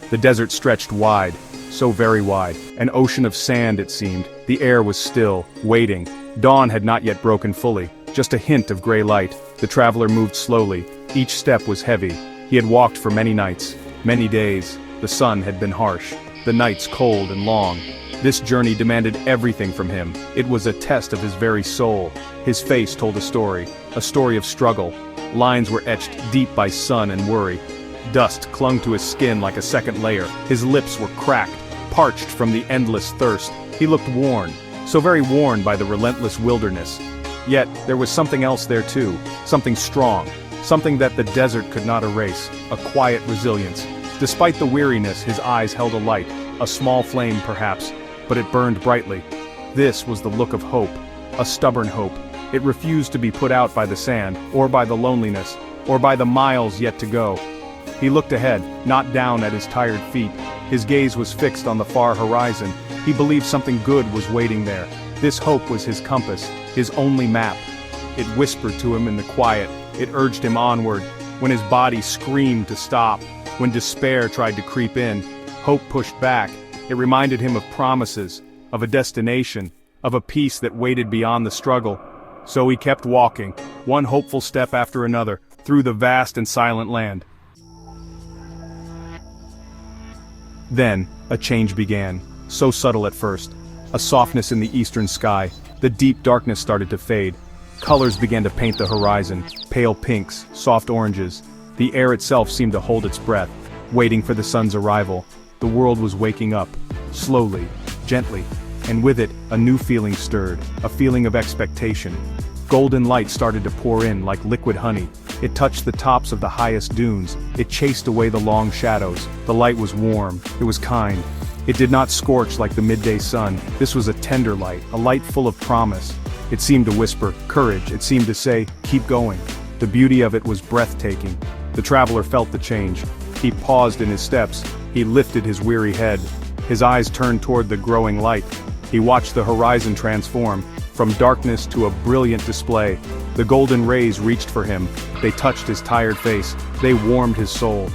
The desert stretched wide, so very wide, an ocean of sand it seemed. The air was still, waiting. Dawn had not yet broken fully, just a hint of gray light. The traveler moved slowly. Each step was heavy. He had walked for many nights, many days. The sun had been harsh, the nights cold and long. This journey demanded everything from him. It was a test of his very soul. His face told a story of struggle. Lines were etched deep by sun and worry. Dust clung to his skin like a second layer. His lips were cracked, parched from the endless thirst. He looked worn, so very worn by the relentless wilderness. Yet, there was something else there too, something strong, something that the desert could not erase, a quiet resilience. Despite the weariness, his eyes held a light, a small flame perhaps, but it burned brightly. This was the look of hope, a stubborn hope. It refused to be put out by the sand, or by the loneliness, or by the miles yet to go. He looked ahead, not down at his tired feet. His gaze was fixed on the far horizon. He believed something good was waiting there. This hope was his compass, his only map. It whispered to him in the quiet. It urged him onward. When his body screamed to stop, when despair tried to creep in, hope pushed back. It reminded him of promises, of a destination, of a peace that waited beyond the struggle. So he kept walking, one hopeful step after another, through the vast and silent land. Then, a change began, so subtle at first. A softness in the eastern sky. The deep darkness started to fade. Colors began to paint the horizon, pale pinks, soft oranges. The air itself seemed to hold its breath, waiting for the sun's arrival. The world was waking up, slowly, gently, and with it, a new feeling stirred, a feeling of expectation. Golden light started to pour in like liquid honey. It touched the tops of the highest dunes. It chased away the long shadows. The light was warm. It was kind. It did not scorch like the midday sun. This was a tender light, a light full of promise. It seemed to whisper, courage. It seemed to say, keep going. The beauty of it was breathtaking. The traveler felt the change. He paused in his steps. He lifted his weary head. His eyes turned toward the growing light. He watched the horizon transform, from darkness to a brilliant display. The golden rays reached for him. They touched his tired face. They warmed his soul.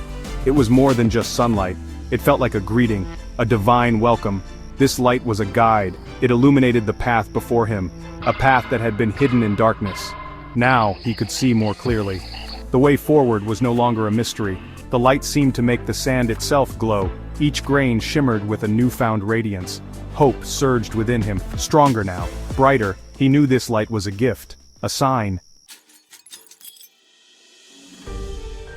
It was more than just sunlight. It felt like a greeting, a divine welcome. This light was a guide. It illuminated the path before him, a path that had been hidden in darkness. Now he could see more clearly. The way forward was no longer a mystery. The light seemed to make the sand itself glow. Each grain shimmered with a newfound radiance. Hope surged within him, stronger now, brighter. He knew this light was a gift, a sign.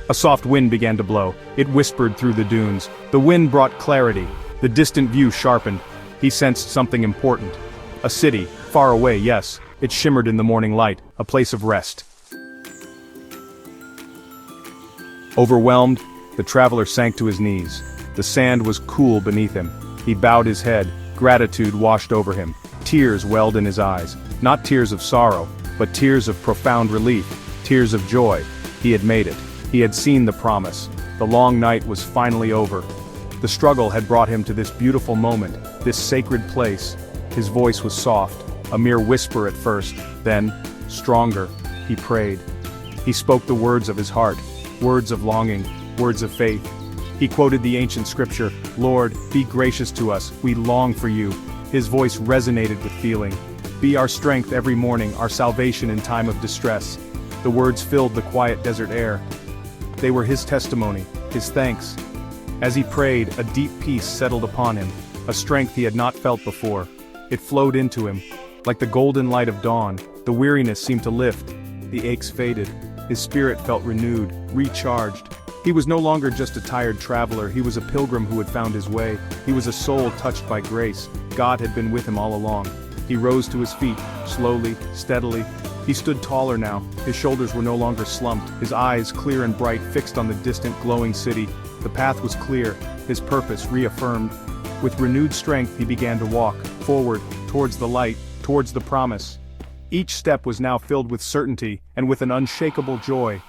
A soft wind began to blow. It whispered through the dunes. The wind brought clarity. The distant view sharpened. He sensed something important. A city, far away, yes. It shimmered in the morning light, a place of rest. Overwhelmed, the traveler sank to his knees. The sand was cool beneath him. He bowed his head. Gratitude washed over him. Tears welled in his eyes. Not tears of sorrow, but tears of profound relief. Tears of joy. He had made it. He had seen the promise. The long night was finally over. The struggle had brought him to this beautiful moment, this sacred place. His voice was soft, a mere whisper at first, then, stronger, he prayed. He spoke the words of his heart, words of longing, words of faith. He quoted the ancient scripture, "Lord, be gracious to us, we long for you." His voice resonated with feeling. "Be our strength every morning, our salvation in time of distress." The words filled the quiet desert air. They were his testimony, his thanks. As he prayed, a deep peace settled upon him, a strength he had not felt before. It flowed into him, like the golden light of dawn. The weariness seemed to lift. The aches faded. His spirit felt renewed, recharged. He was no longer just a tired traveler, he was a pilgrim who had found his way. He was a soul touched by grace. God had been with him all along. He rose to his feet, slowly, steadily. He stood taller now. His shoulders were no longer slumped, his eyes, clear and bright, fixed on the distant glowing city. The path was clear, his purpose reaffirmed. With renewed strength he began to walk, forward, towards the light, towards the promise. Each step was now filled with certainty, and with an unshakable joy.